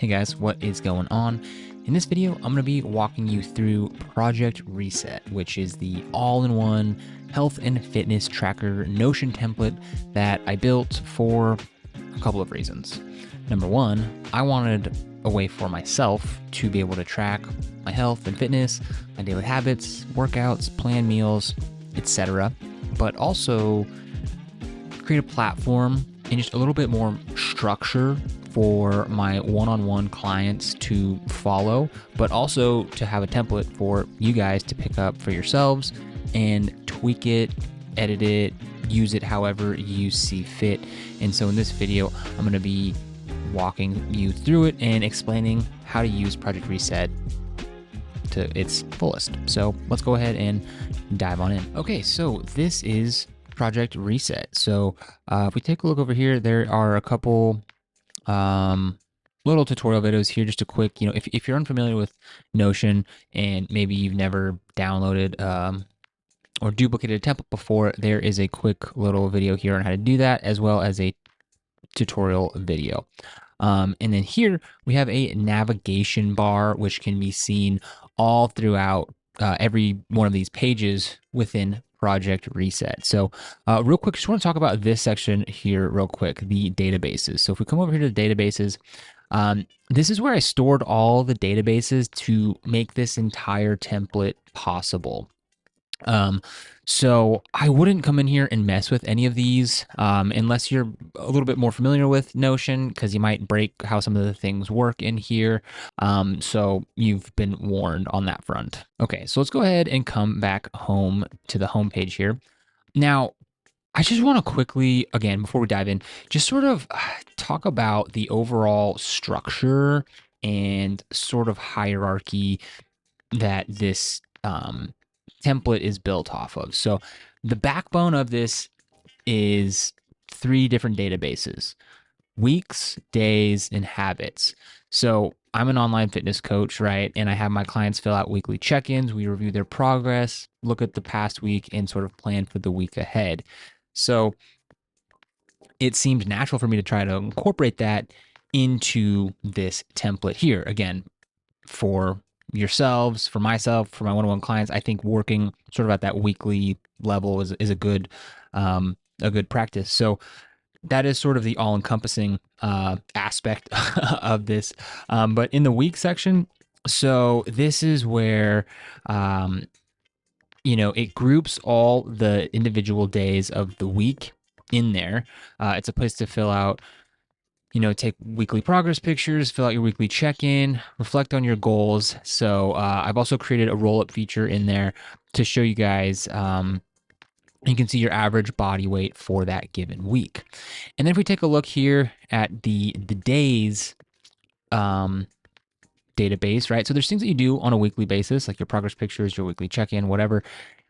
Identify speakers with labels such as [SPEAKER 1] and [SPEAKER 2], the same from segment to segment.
[SPEAKER 1] Hey guys, what is going on? In this video, I'm going to be walking you through Project Reset, which is the all-in-one health and fitness tracker Notion template that I built for a couple of reasons. Number one, I wanted a way for myself to be able to track my health and fitness, my daily habits, workouts, plan meals, etc., but also create a platform and just a little bit more structure for my one-on-one clients to follow, but also to have a template for you guys to pick up for yourselves and tweak it, edit it, use it however you see fit. And so in this video, I'm going to be walking you through it and explaining how to use Project Reset to its fullest. So let's go ahead and dive on in. Okay, so this is Project Reset. So if we take a look over here, there are a couple little tutorial videos here, just a quick, if you're unfamiliar with Notion and maybe you've never downloaded or duplicated a template before, there is a quick little video here on how to do that, as well as a tutorial video. And then here we have a navigation bar, which can be seen all throughout every one of these pages within Project Reset. So real quick, just want to talk about this section here real quick, the databases. So if we come over here to the databases, this is where I stored all the databases to make this entire template possible. So I wouldn't come in here and mess with any of these unless you're a little bit more familiar with Notion, because you might break how some of the things work in here. So you've been warned on that front. Okay, so let's go ahead and come back home to the home page here. Now, I just want to quickly, again, before we dive in, just sort of talk about the overall structure and sort of hierarchy that this template is built off of. So the backbone of this is 3 different databases: weeks, days, and habits. So I'm an online fitness coach, right? And I have my clients fill out weekly check-ins. We review their progress, look at the past week, and sort of plan for the week ahead. So it seemed natural for me to try to incorporate that into this template here. Again, for yourselves, for myself, for my one-on-one clients, I think working sort of at that weekly level is a good practice. So that is sort of the all-encompassing aspect of this. But in the week section, so this is where it groups all the individual days of the week in there. It's a place to fill out, take weekly progress pictures, fill out your weekly check-in, reflect on your goals. So I've also created a roll-up feature in there to show you guys, you can see your average body weight for that given week. And then if we take a look here at the days database, right? So there's things that you do on a weekly basis, like your progress pictures, your weekly check-in, whatever.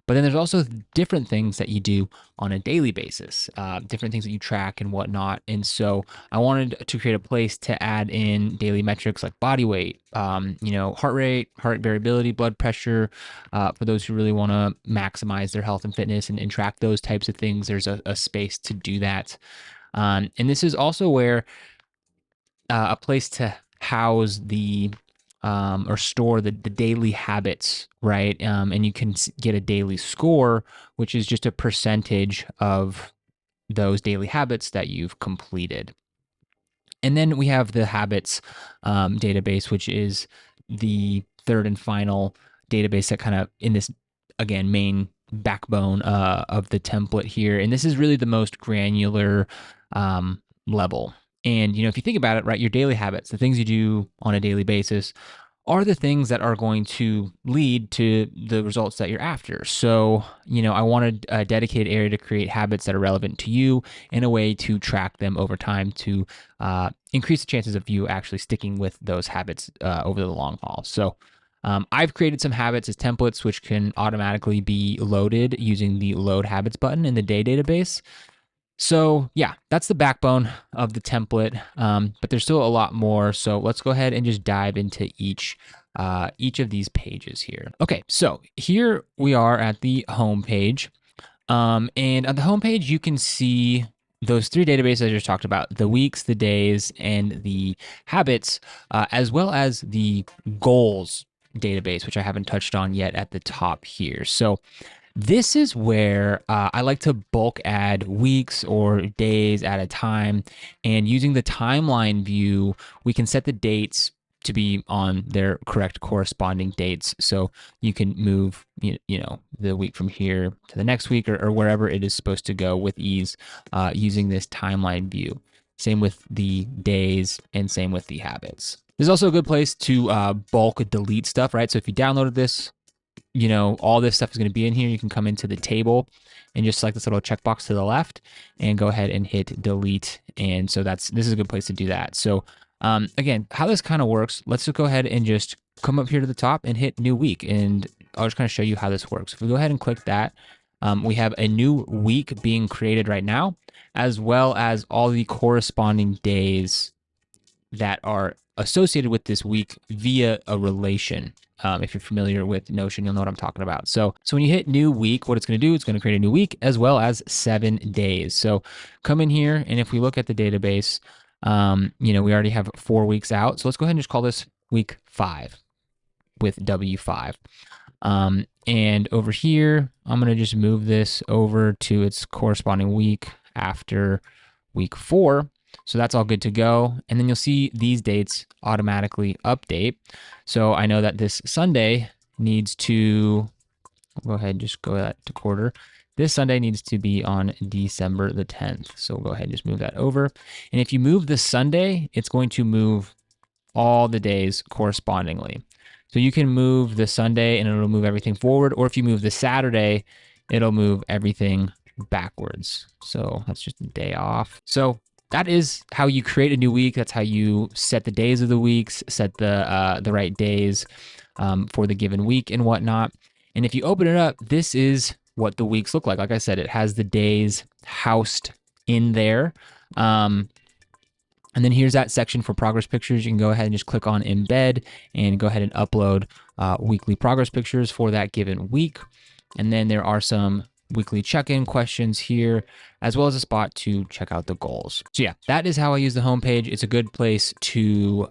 [SPEAKER 1] But then there's also different things that you do on a daily basis, different things that you track and whatnot. And so I wanted to create a place to add in daily metrics like body weight, heart rate, heart variability, blood pressure, for those who really want to maximize their health and fitness and track those types of things. There's a space to do that. And this is also where a place to house the or store the daily habits, right? And you can get a daily score, which is just a percentage of those daily habits that you've completed. And then we have the habits database, which is the third and final database that kind of in this, again, main backbone of the template here. And this is really the most granular level. And, if you think about it, right, your daily habits, the things you do on a daily basis, are the things that are going to lead to the results that you're after. So, I wanted a dedicated area to create habits that are relevant to you and a way to track them over time to increase the chances of you actually sticking with those habits over the long haul. So I've created some habits as templates, which can automatically be loaded using the load habits button in the day database. So yeah, that's the backbone of the template, but there's still a lot more. So let's go ahead and just dive into each of these pages here. Okay, so here we are at the home page, and on the home page you can see those three databases I just talked about, the weeks, the days, and the habits, as well as the goals database, which I haven't touched on yet at the top here. So this is where I like to bulk add weeks or days at a time. And using the timeline view, we can set the dates to be on their correct corresponding dates. So you can move, the week from here to the next week or wherever it is supposed to go with ease using this timeline view. Same with the days and same with the habits. This is also a good place to bulk delete stuff, right? So if you downloaded this, all this stuff is going to be in here. You can come into the table and just select this little checkbox to the left and go ahead and hit delete. And so this is a good place to do that. So again, how this kind of works, let's just go ahead and just come up here to the top and hit new week. And I'll just kind of show you how this works. If we go ahead and click that, we have a new week being created right now, as well as all the corresponding days that are associated with this week via a relation. If you're familiar with Notion, you'll know what I'm talking about. So when you hit new week, what it's going to do, it's going to create a new week as well as 7 days. So come in here, and if we look at the database, we already have 4 weeks out. So let's go ahead and just call this week 5 with W5. And over here, I'm going to just move this over to its corresponding week after week 4. So that's all good to go. And then you'll see these dates automatically update. So I know that this Sunday needs to, go ahead and just go that to quarter. This Sunday needs to be on December the 10th. So we'll go ahead and just move that over. And if you move the Sunday, it's going to move all the days correspondingly. So you can move the Sunday and it'll move everything forward. Or if you move the Saturday, it'll move everything backwards. So that's just a day off. So that is how you create a new week. That's how you set the days of the weeks, set the right days for the given week and whatnot. And if you open it up, this is what the weeks look like. Like I said, it has the days housed in there. And then here's that section for progress pictures. You can go ahead and just click on embed and go ahead and upload weekly progress pictures for that given week. And then there are some weekly check-in questions here, as well as a spot to check out the goals. So yeah, that is how I use the homepage. It's a good place to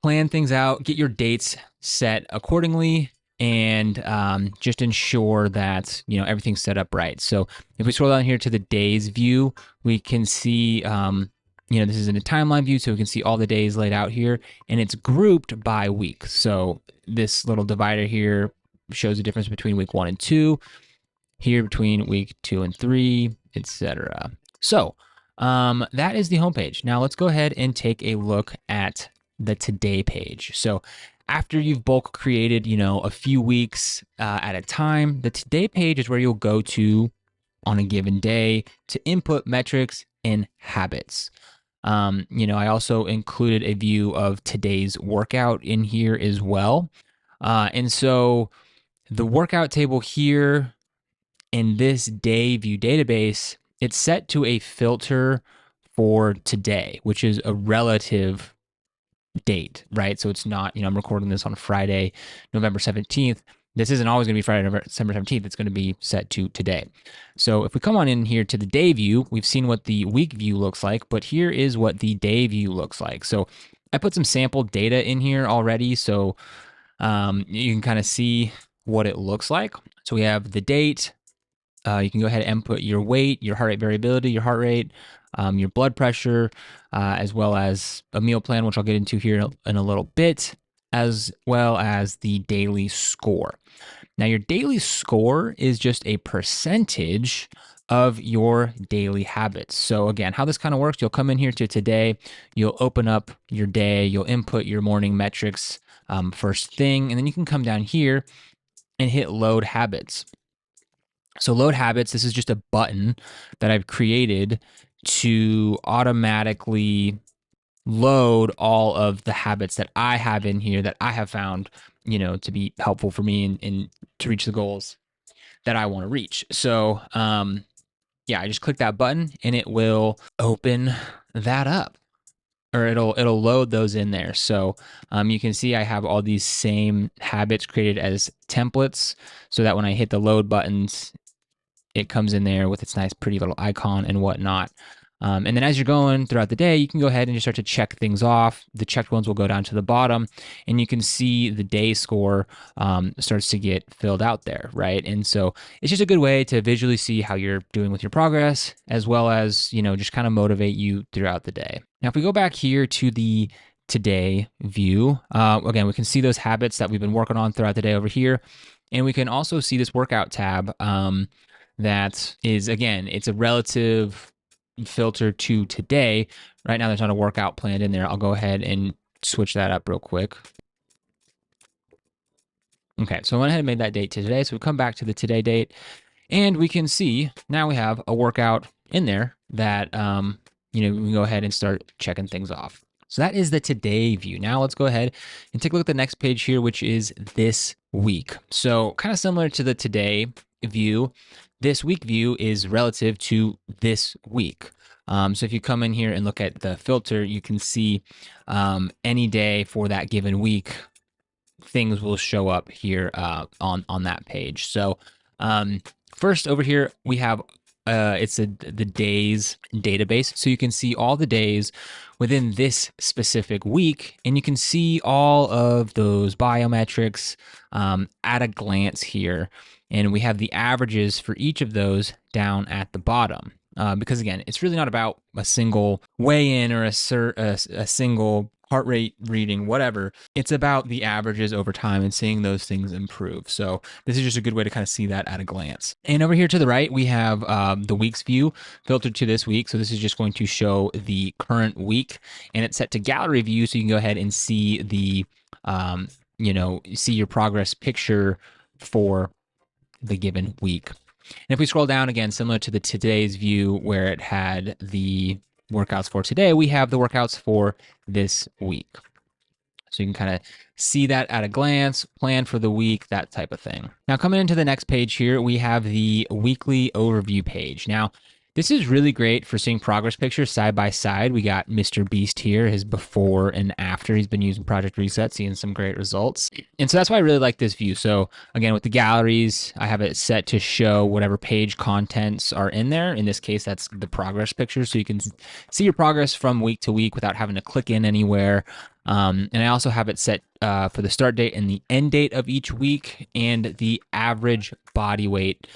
[SPEAKER 1] plan things out, get your dates set accordingly, and just ensure that everything's set up right. So if we scroll down here to the days view, we can see this is in a timeline view, so we can see all the days laid out here, and it's grouped by week. So this little divider here shows the difference between week 1 and 2, here between week 2 and 3, etc. So that is the homepage. Now let's go ahead and take a look at the today page. So after you've bulk created, a few weeks at a time, the today page is where you'll go to on a given day to input metrics and habits. I also included a view of today's workout in here as well. And so the workout table here in this day view database, it's set to a filter for today, which is a relative date, right? So it's not, I'm recording this on Friday, November 17th. This isn't always going to be Friday, December 17th. It's going to be set to today. So if we come on in here to the day view, we've seen what the week view looks like, but here is what the day view looks like. So I put some sample data in here already, so you can kind of see what it looks like. So we have the date. You can go ahead and input your weight, your heart rate variability, your heart rate, your blood pressure, as well as a meal plan, which I'll get into here in a little bit, as well as the daily score. Now, your daily score is just a percentage of your daily habits. So again, how this kind of works, you'll come in here to today, you'll open up your day, you'll input your morning metrics first thing, and then you can come down here and hit load habits. So load habits, this is just a button that I've created to automatically load all of the habits that I have in here that I have found, to be helpful for me and to reach the goals that I want to reach. So, yeah, I just click that button and it will open that up, or it'll load those in there. So you can see I have all these same habits created as templates so that when I hit the load buttons, it comes in there with its nice, pretty little icon and whatnot. And then as you're going throughout the day, you can go ahead and just start to check things off. The checked ones will go down to the bottom, and you can see the day score starts to get filled out there, right? And so it's just a good way to visually see how you're doing with your progress, as well as, just kind of motivate you throughout the day. Now, if we go back here to the today view, again, we can see those habits that we've been working on throughout the day over here. And we can also see this workout tab that is, again, it's a relative filter to today. Right now, there's not a workout planned in there. I'll go ahead and switch that up real quick. Okay, so I went ahead and made that date to today. So we come back to the today date, and we can see now we have a workout in there that, we can go ahead and start checking things off. So that is the today view. Now let's go ahead and take a look at the next page here, which is this week. So kind of similar to the today view, this week view is relative to this week. So if you come in here and look at the filter, you can see any day for that given week, things will show up here on that page. So first over here, we have it's the days database. So you can see all the days within this specific week, and you can see all of those biometrics at a glance here. And we have the averages for each of those down at the bottom. Because again, it's really not about a single weigh-in or a single heart rate reading, whatever. It's about the averages over time and seeing those things improve. So this is just a good way to kind of see that at a glance. And over here to the right, we have the week's view filtered to this week. So this is just going to show the current week, and it's set to gallery view. So you can go ahead and see the, see your progress picture for the given week. And if we scroll down again, similar to the today's view where it had the workouts for today, we have the workouts for this week. So you can kind of see that at a glance, plan for the week, that type of thing. Now coming into the next page here, we have the weekly overview page. Now, this is really great for seeing progress pictures side by side. We got Mr. Beast here, his before and after. He's been using Project Reset, seeing some great results. And so that's why I really like this view. So again, with the galleries, I have it set to show whatever page contents are in there. In this case, that's the progress picture. So you can see your progress from week to week without having to click in anywhere. And I also have it set for the start date and the end date of each week and the average body weight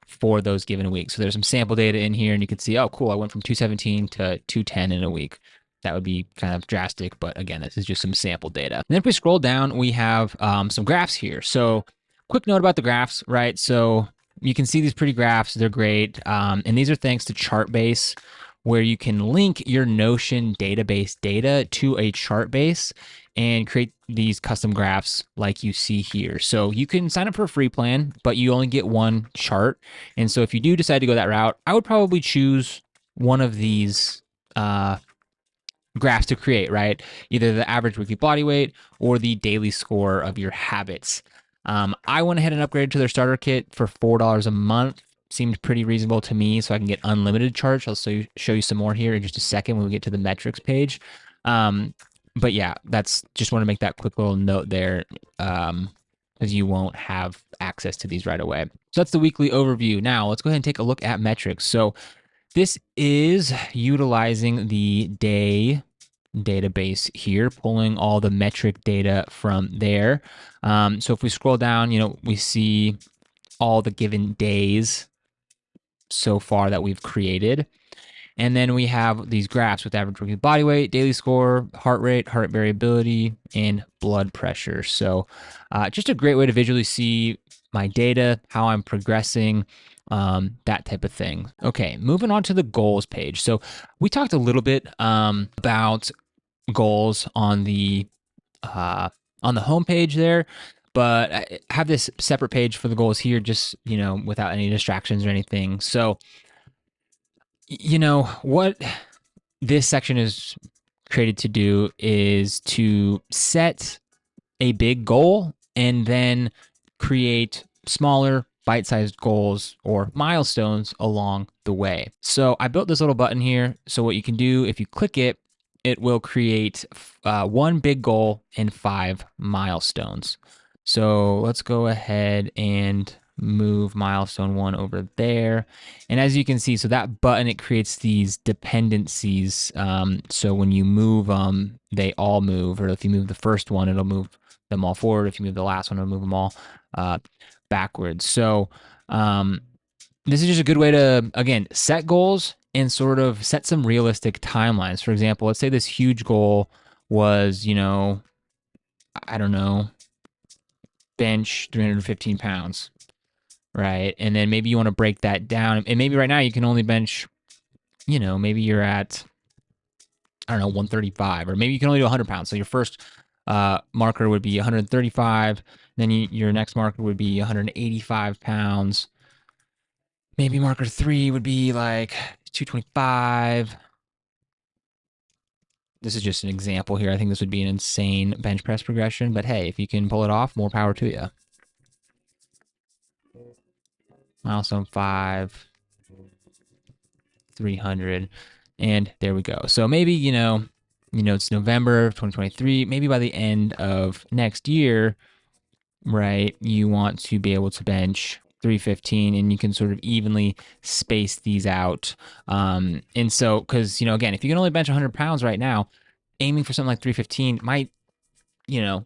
[SPEAKER 1] for those given weeks. So there's some sample data in here, and you can see, oh, cool, I went from 217 to 210 in a week. That would be kind of drastic, but again, this is just some sample data. And then if we scroll down, we have some graphs here. So quick note about the graphs, right? So you can see these pretty graphs, they're great. And these are thanks to Chartbase, where you can link your Notion database data to a Chartbase and create these custom graphs like you see here. So you can sign up for a free plan, but you only get one chart. And so if you do decide to go that route, I would probably choose one of these graphs to create, right? Either the average weekly body weight or the daily score of your habits. I went ahead and upgraded to their starter kit for $4 a month. Seemed pretty reasonable to me, so I can get unlimited charge. I'll show you some more here in just a second when we get to the metrics page. But yeah, that's just want to make that quick little note there, because you won't have access to these right away. So that's the weekly overview. Now let's go ahead and take a look at metrics. So this is utilizing the day database here, pulling all the metric data from there. So if we scroll down, we see all the given days so far that we've created. And then we have these graphs with average weekly body weight, daily score, heart rate variability, and blood pressure. So just a great way to visually see my data, how I'm progressing, that type of thing. Okay, moving on to the goals page. So we talked a little bit about goals on the home page there, but I have this separate page for the goals here, just, without any distractions or anything. So, what this section is created to do is to set a big goal and then create smaller bite-sized goals or milestones along the way. So I built this little button here. So what you can do, if you click it, it will create one big goal and 5 milestones. So let's go ahead and move milestone 1 over there. And as you can see, so that button, it creates these dependencies. So when you move them, they all move. Or if you move the first one, it'll move them all forward. If you move the last one, it'll move them all backwards. So this is just a good way to, again, set goals and sort of set some realistic timelines. For example, let's say this huge goal was, I don't know, bench 315 pounds, right? And then maybe you want to break that down. And maybe right now you can only bench, maybe you're at, I don't know, 135, or maybe you can only do 100 pounds. So your first marker would be 135. Then your next marker would be 185 pounds. Maybe marker 3 would be like 225. This is just an example here. I think this would be an insane bench press progression, but hey, if you can pull it off, more power to you. Milestone 5, 300, and there we go. So maybe, it's November of 2023. Maybe by the end of next year, right, you want to be able to bench 315, and you can sort of evenly space these out. And so, because, again, if you can only bench 100 pounds right now, aiming for something like 315 might,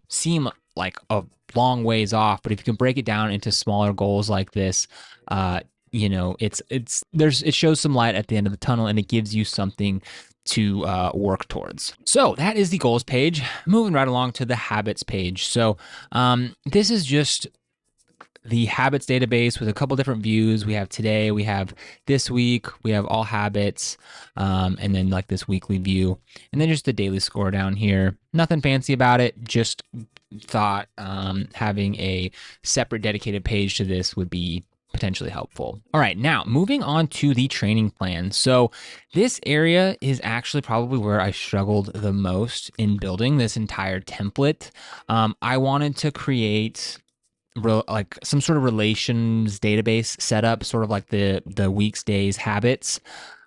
[SPEAKER 1] seem like a long ways off. But if you can break it down into smaller goals like this, it shows some light at the end of the tunnel, and it gives you something to work towards. So that is the goals page. Moving right along to the habits page. So this is just the habits database with a couple different views. We have today, we have this week, we have all habits, and then like this weekly view, and then just the daily score down here. Nothing fancy about it, just thought having a separate dedicated page to this would be potentially helpful. All right, now moving on to the training plan. So this area is actually probably where I struggled the most in building this entire template. I wanted to create like some sort of relations database setup, sort of like the weeks, days, habits,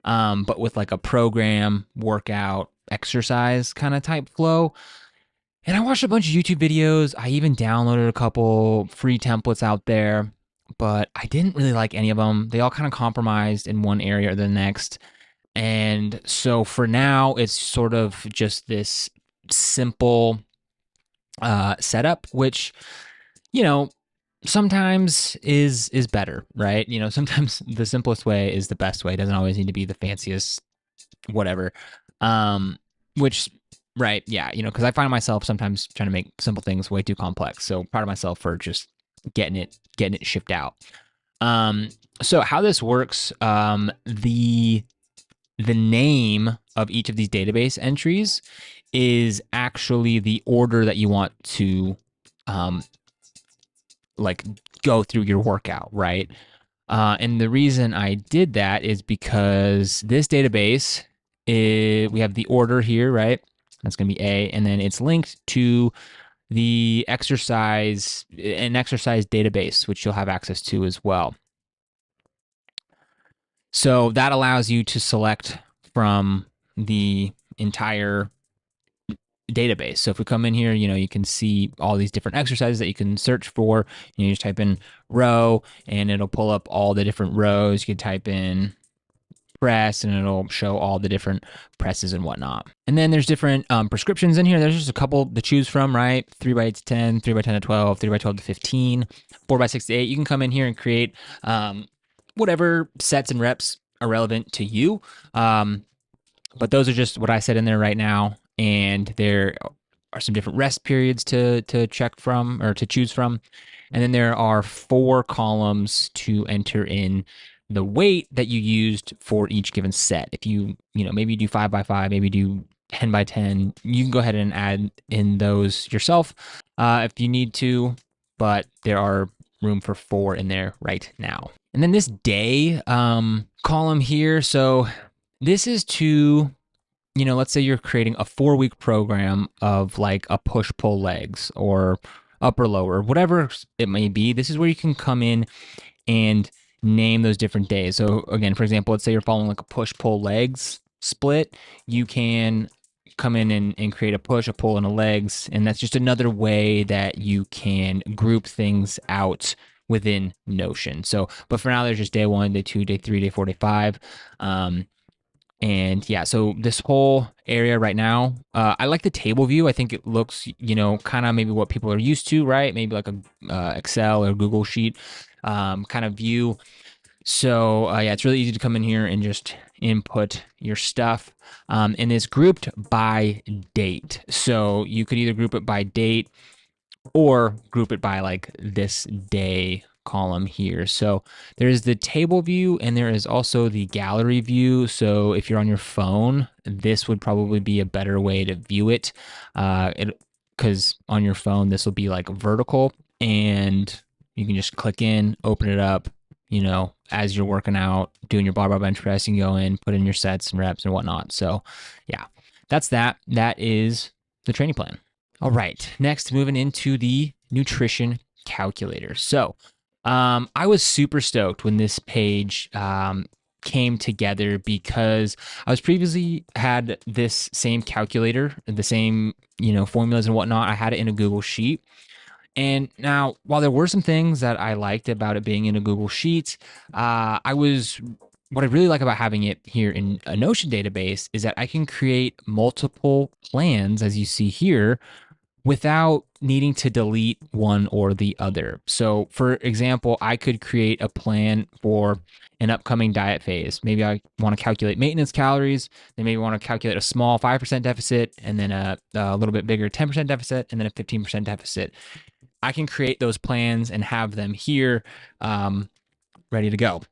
[SPEAKER 1] but with like a program, workout, exercise kind of type flow. And I watched a bunch of YouTube videos. I even downloaded a couple free templates out there, but I didn't really like any of them. They all kind of compromised in one area or the next. And so for now, it's sort of just this simple setup, which, sometimes is better, right? Sometimes the simplest way is the best way. It doesn't always need to be the fanciest whatever. Which, right, yeah, because I find myself sometimes trying to make simple things way too complex. So proud of myself for just getting it shipped out. So how this works, the name of each of these database entries is actually the order that you want to like go through your workout, right? And the reason I did that is because this database, we have the order here, right? That's going to be A, and then it's linked to the an exercise database, which you'll have access to as well. So that allows you to select from the entire database. So if we come in here, you can see all these different exercises that you can search for. You just type in row and it'll pull up all the different rows. You can type in press and it'll show all the different presses and whatnot. And then there's different prescriptions in here. There's just a couple to choose from, right? 3x8 to 10, 3x10 to 12, 3x12 to 15, 4x6 to 8. You can come in here and create whatever sets and reps are relevant to you. But those are just what I said in there right now. And there are some different rest periods to check from or to choose from. And then there are 4 columns to enter in the weight that you used for each given set. If maybe you do 5x5, maybe you do 10x10, you can go ahead and add in those yourself if you need to, but there are room for 4 in there right now. And then this day column here, so this is to, let's say you're creating a 4-week program of like a push-pull legs or upper lower, whatever it may be. This is where you can come in and name those different days. So again, for example, let's say you're following like a push-pull legs split. You can come in and create a push, a pull, and a legs. And that's just another way that you can group things out within Notion. So, but for now, there's just day 1, day 2, day 3, day 4, day 5. And yeah, so this whole area right now, I like the table view. I think it looks, kind of maybe what people are used to, right? Maybe like a Excel or Google Sheet kind of view. So yeah, it's really easy to come in here and just input your stuff. And it's grouped by date. So you could either group it by date or group it by like this day column here. So there's the table view and there is also the gallery view. So if you're on your phone, this would probably be a better way to view it. Because on your phone, this will be like vertical and you can just click in, open it up, as you're working out, doing your barbell bench press, you can go in, put in your sets and reps and whatnot. So yeah, that's that. That is the training plan. All right, next moving into the nutrition calculator. So I was super stoked when this page came together because I was previously had this same calculator, the same, formulas and whatnot. I had it in a Google Sheet. And now, while there were some things that I liked about it being in a Google Sheet, what I really like about having it here in a Notion database is that I can create multiple plans, as you see here, without needing to delete one or the other. So, for example, I could create a plan for an upcoming diet phase. Maybe I want to calculate maintenance calories, then maybe want to calculate a small 5% deficit, and then a little bit bigger 10% deficit, and then a 15% deficit. I can create those plans and have them here ready to go.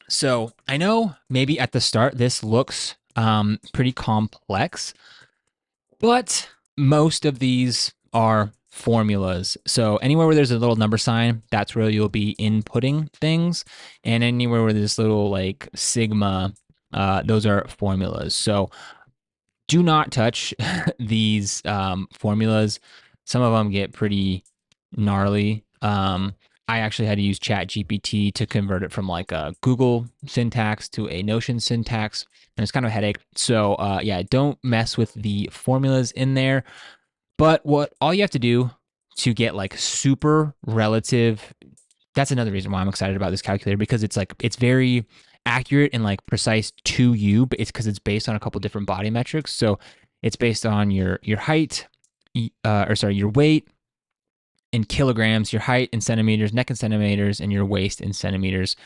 [SPEAKER 1] So I know maybe at the start this looks pretty complex, but most of these are formulas. So anywhere where there's a little number sign, that's where you'll be inputting things. And anywhere where there's little like sigma, those are formulas. So do not touch these formulas. Some of them get pretty gnarly. I actually had to use ChatGPT to convert it from like a Google syntax to a Notion syntax, and it's kind of a headache. So yeah, don't mess with the formulas in there. But all you have to do to get like super relative, that's another reason why I'm excited about this calculator, because it's very accurate and like precise to you, but it's because it's based on a couple different body metrics. So it's based on your height, your weight in kilograms, your height in centimeters, neck in centimeters, and your waist in centimeters.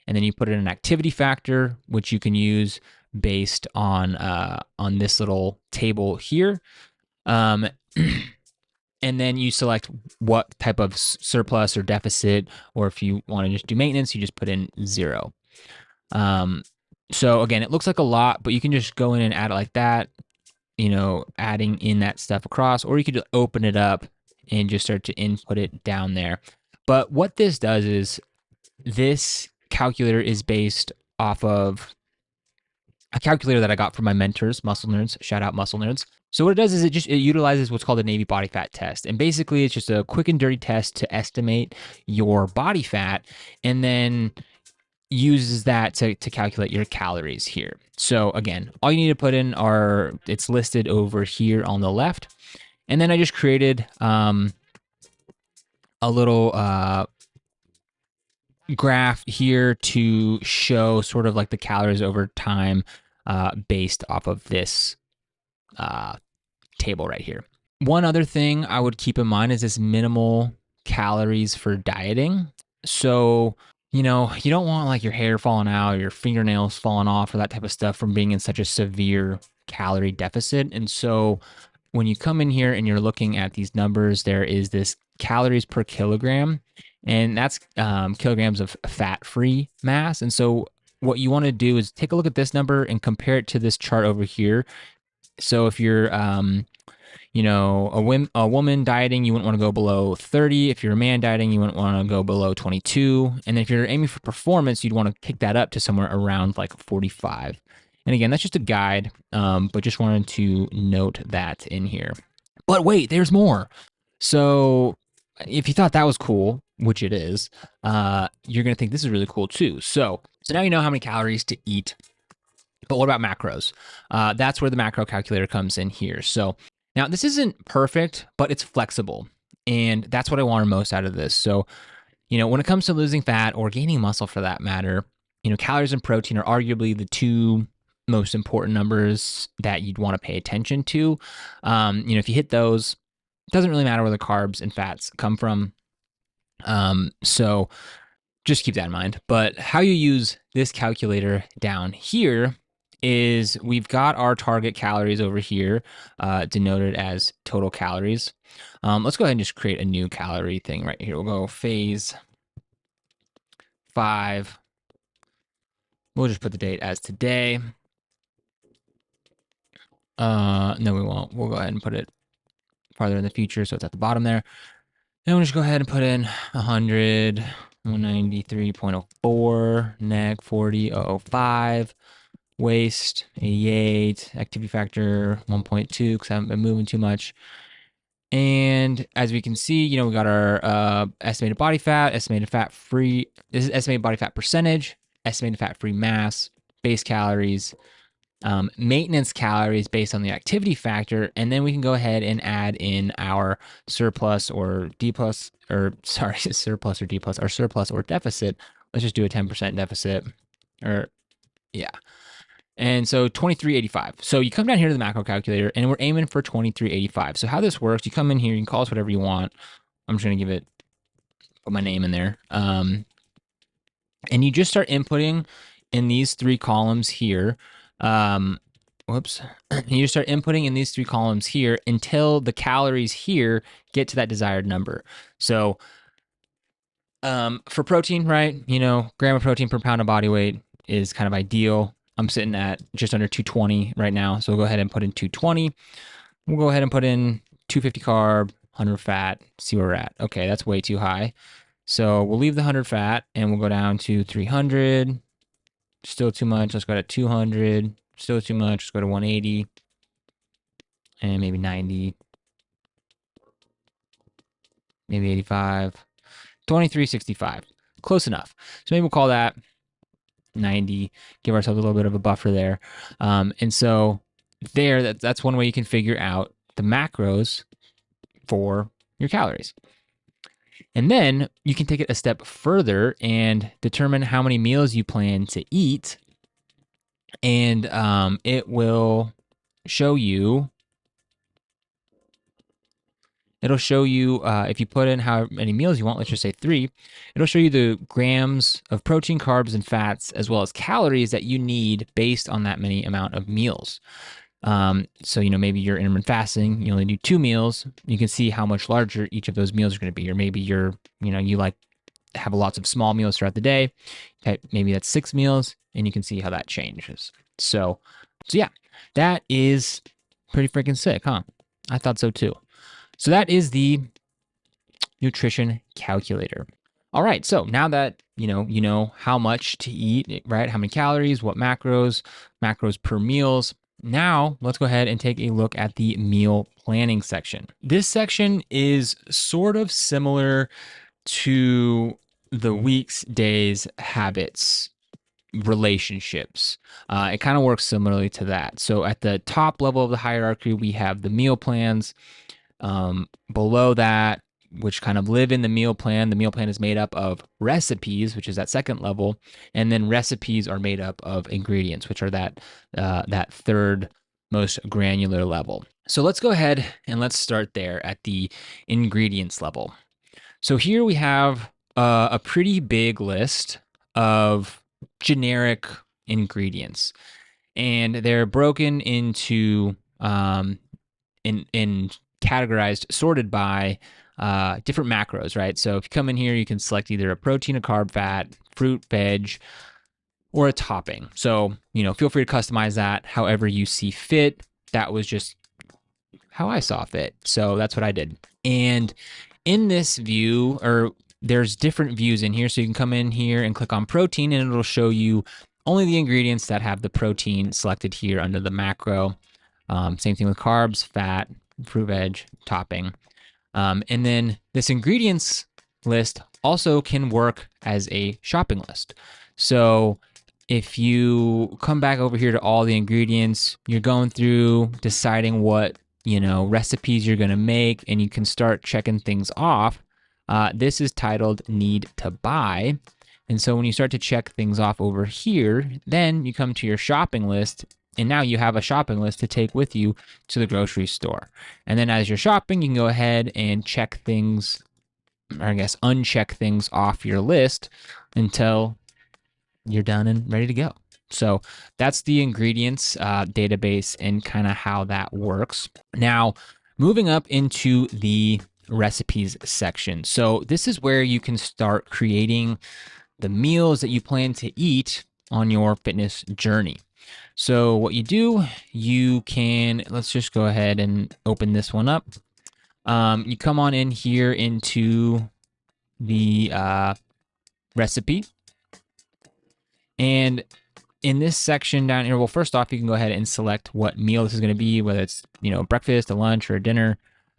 [SPEAKER 1] And then you put in an activity factor, which you can use based on this little table here. And then you select what type of surplus or deficit, or if you want to just do maintenance, you just put in 0. So again, it looks like a lot, but you can just go in and add it like that, adding in that stuff across, or you could just open it up and just start to input it down there. But what this does is this calculator is based off of a calculator that I got from my mentors, Muscle Nerds. Shout out Muscle Nerds. So what it does is it utilizes what's called a Navy body fat test. And basically it's just a quick and dirty test to estimate your body fat, and then uses that to calculate your calories here. So again, all you need to put in it's listed over here on the left. And then I just created a little graph here to show sort of like the calories over time based off of this table right here. One other thing I would keep in mind is this minimal calories for dieting. So, you don't want like your hair falling out, or your fingernails falling off, or that type of stuff from being in such a severe calorie deficit. And so when you come in here and you're looking at these numbers, there is this calories per kilogram, and that's kilograms of fat-free mass. And so what you want to do is take a look at this number and compare it to this chart over here. So if you're a woman dieting, you wouldn't want to go below 30. If you're a man dieting, you wouldn't want to go below 22. And then if you're aiming for performance, you'd want to kick that up to somewhere around like 45. And again, that's just a guide, but just wanted to note that in here. But wait, there's more. So if you thought that was cool, which it is, you're going to think this is really cool too. So now you know how many calories to eat. But what about macros? That's where the macro calculator comes in here. So now this isn't perfect, but it's flexible. And that's what I wanted most out of this. So when it comes to losing fat or gaining muscle for that matter, calories and protein are arguably the two most important numbers that you'd want to pay attention to. If you hit those, it doesn't really matter where the carbs and fats come from. So just keep that in mind. But how you use this calculator down here is we've got our target calories over here, denoted as total calories. Let's go ahead and just create a new calorie thing right here. We'll go phase 5. We'll just put the date as today. No, we won't. We'll go ahead and put it farther in the future, so it's at the bottom there. And we'll just go ahead and put in 100, 193.04, neg 40.005, waist 88, activity factor 1.2 because I haven't been moving too much. And as we can see, we got our estimated body fat, estimated fat free. This is estimated body fat percentage, estimated fat free mass, base calories, maintenance calories based on the activity factor, and then we can go ahead and add in our surplus or D plus, or sorry, surplus or D plus, our surplus or deficit. Let's just do a 10% deficit, or yeah. And so 2385. So you come down here to the macro calculator and we're aiming for 2385. So how this works, you come in here, you can call us whatever you want. I'm just going to put my name in there. And you just start inputting in these 3 columns here. Whoops. You start inputting in these 3 columns here until the calories here get to that desired number. So for protein, right, gram of protein per pound of body weight is kind of ideal. I'm sitting at just under 220 right now. So we'll go ahead and put in 220. We'll go ahead and put in 250 carb, 100 fat, see where we're at. Okay, that's way too high. So we'll leave the 100 fat and we'll go down to 300. Still too much. Let's go to 200. Still too much. Let's go to 180. And maybe 90. Maybe 85. 2365. Close enough. So maybe we'll call that 90, give ourselves a little bit of a buffer there. And so that's one way you can figure out the macros for your calories. And then you can take it a step further and determine how many meals you plan to eat. And it will show you, if you put in how many meals you want, let's just say 3, it'll show you the grams of protein, carbs, and fats, as well as calories that you need based on that many amount of meals. So, maybe you're intermittent fasting, you only do 2 meals. You can see how much larger each of those meals are going to be. Or maybe you like have lots of small meals throughout the day. Okay, maybe that's 6 meals, and you can see how that changes. So yeah, that is pretty freaking sick, huh? I thought so too. So that is the nutrition calculator. All right, so now that you know how much to eat, right? How many calories, what macros per meals. Now let's go ahead and take a look at the meal planning section. This section is sort of similar to the weeks, days, habits, relationships. It kind of works similarly to that. So at the top level of the hierarchy, we have the meal plans. Below that, which kind of live in the meal plan is made up of recipes, which is that second level, and then recipes are made up of ingredients, which are that third most granular level. So let's go ahead and let's start there at the ingredients level. So here we have a pretty big list of generic ingredients, and they're broken into in categorized, sorted by different macros, right? So if you come in here, you can select either a protein, a carb, fat, fruit, veg, or a topping. So, feel free to customize that however you see fit. That was just how I saw fit. So that's what I did. And in this view, or there's different views in here. So you can come in here and click on protein and it'll show you only the ingredients that have the protein selected here under the macro. Same thing with carbs, fat, fruit, veg, topping. And then this ingredients list also can work as a shopping list. So if you come back over here to all the ingredients, you're going through deciding what, recipes you're going to make, and you can start checking things off This is titled Need to Buy. And so when you start to check things off over here, then you come to your shopping list, and now you have a shopping list to take with you to the grocery store. And then as you're shopping, you can go ahead and check things, or I guess uncheck things off your list until you're done and ready to go. So that's the ingredients database and kind of how that works. Now, moving up into the recipes section. So this is where you can start creating the meals that you plan to eat on your fitness journey. So what you do, you can, let's just go ahead and open this one up. You come on in here into the recipe. And in this section down here, well, first off, you can go ahead and select what meal this is going to be, whether it's, breakfast, a lunch, or a dinner.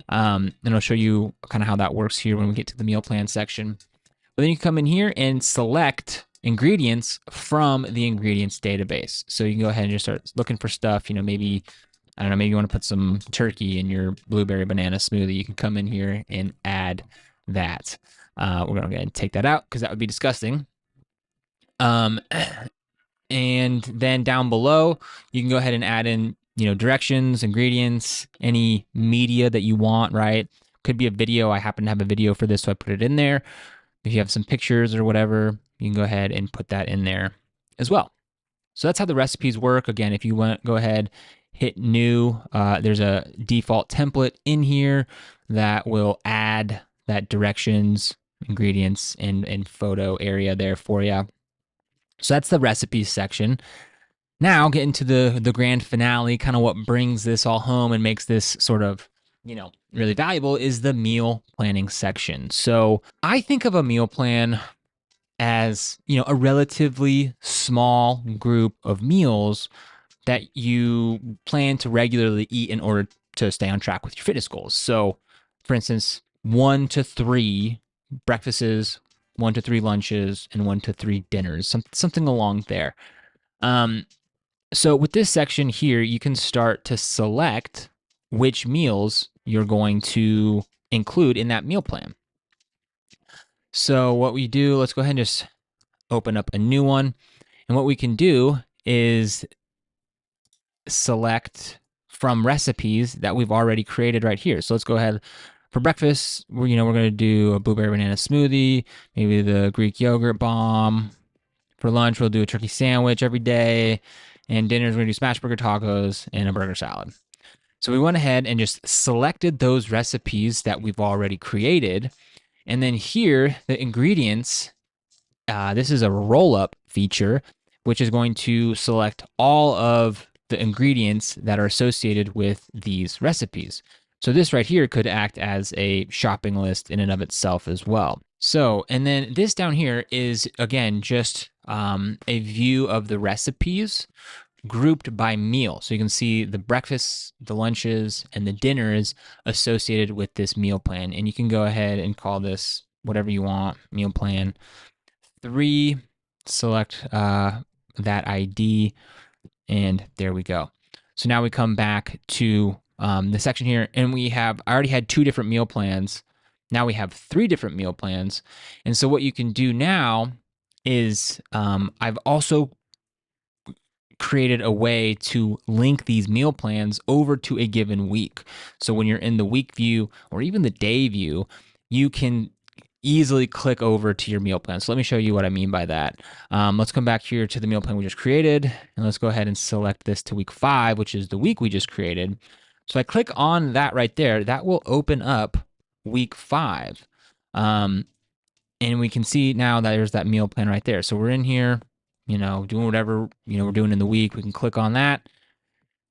[SPEAKER 1] And I'll show you kind of how that works here when we get to the meal plan section. But then you come in here and select ingredients from the ingredients database. So you can go ahead and just start looking for stuff, maybe, I don't know, maybe you want to put some turkey in your blueberry banana smoothie. You can come in here and add that. We're going to go ahead and take that out because that would be disgusting. And then down below, you can go ahead and add in, directions, ingredients, any media that you want, right? Could be a video. I happen to have a video for this, so I put it in there. If you have some pictures or whatever, you can go ahead and put that in there as well. So that's how the recipes work. Again, if you want, go ahead, hit new. There's a default template in here that will add that directions, ingredients, and photo area there for you. So that's the recipes section. Now get into the grand finale, kind of what brings this all home and makes this sort of, really valuable is the meal planning section. So I think of a meal plan as, a relatively small group of meals that you plan to regularly eat in order to stay on track with your fitness goals. So for instance, 1 to 3 breakfasts, 1 to 3 lunches, and 1 to 3 dinners, something along there. So with this section here, you can start to select which meals you're going to include in that meal plan. So what we do, let's go ahead and just open up a new one. And what we can do is select from recipes that we've already created right here. So let's go ahead. For breakfast, we're going to do a blueberry banana smoothie, maybe the Greek yogurt bomb. For lunch, we'll do a turkey sandwich every day. And dinners, we're going to do smash burger tacos and a burger salad. So we went ahead and just selected those recipes that we've already created. And then here, the ingredients, this is a roll-up feature, which is going to select all of the ingredients that are associated with these recipes. So this right here could act as a shopping list in and of itself as well. So, and then this down here is, again, just a view of the recipes grouped by meal. So you can see the breakfasts, the lunches, and the dinners associated with this meal plan. And you can go ahead and call this whatever you want, meal plan 3, select that ID, and there we go. So now we come back to the section here, and I already had 2 different meal plans. Now we have 3 different meal plans. And so what you can do now is I've also created a way to link these meal plans over to a given week. So when you're in the week view or even the day view, you can easily click over to your meal plan. So let me show you what I mean by that. Let's come back here to the meal plan we just created, and let's go ahead and select this to week 5, which is the week we just created. So I click on that right there. That will open up week 5. And we can see now that there's that meal plan right there. So we're in here, doing whatever, we're doing in the week. We can click on that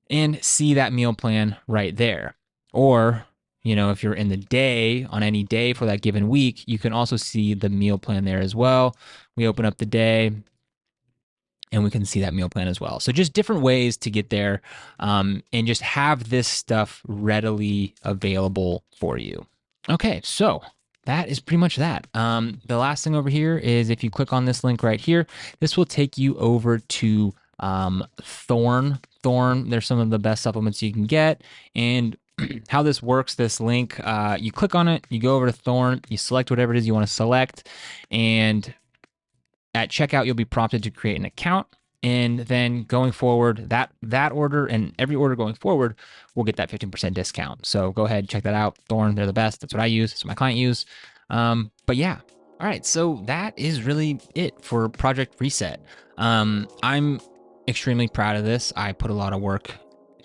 [SPEAKER 1] and see that meal plan right there. Or, if you're in the day, on any day for that given week, you can also see the meal plan there as well. We open up the day and we can see that meal plan as well. So just different ways to get there and just have this stuff readily available for you. Okay, so that is pretty much that. The last thing over here is if you click on this link right here, this will take you over to Thorne. There's some of the best supplements you can get. And how this works, this link, you click on it, you go over to Thorn, you select whatever it is you want to select, and at checkout, you'll be prompted to create an account. And then going forward, that order and every order going forward will get that 15% discount. So go ahead, check that out. Thorn, they're the best. That's what I use. That's what my client use. But yeah, all right. So that is really it for Project Reset. I'm extremely proud of this. I put a lot of work,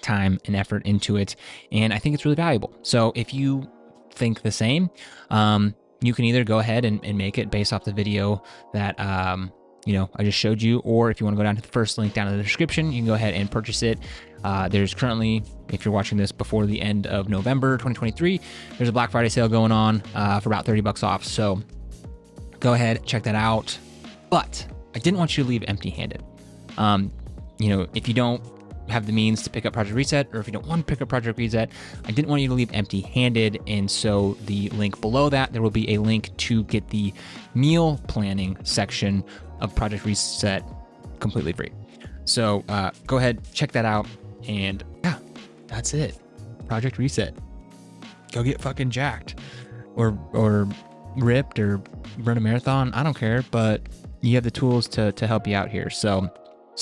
[SPEAKER 1] time, and effort into it, and I think it's really valuable. So if you think the same, you can either go ahead and make it based off the video that I just showed you, or if you want to go down to the first link down in the description, you can go ahead and purchase it. There's currently, if you're watching this before the end of November 2023, there's a Black Friday sale going on for about $30 off. So go ahead, check that out. But I didn't want you to leave empty-handed. If you don't have the means to pick up Project Reset, or if you don't want to pick up Project Reset, I didn't want you to leave empty-handed. And so the link below that, there will be a link to get the meal planning section of Project Reset completely free. So go ahead, check that out. And yeah, that's it. Project Reset. Go get fucking jacked or ripped or run a marathon. I don't care, but you have the tools to help you out here. So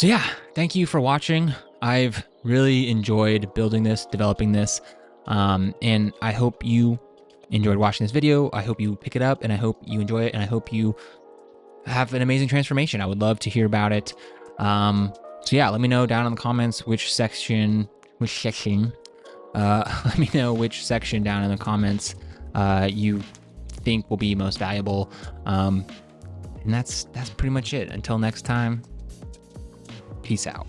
[SPEAKER 1] yeah, thank you for watching. I've really enjoyed building this, developing this, and I hope you enjoyed watching this video. I hope you pick it up, and I hope you enjoy it, and I hope you have an amazing transformation. I would love to hear about it. So yeah, let me know down in the comments let me know which section down in the comments you think will be most valuable. And that's pretty much it. Until next time, peace out.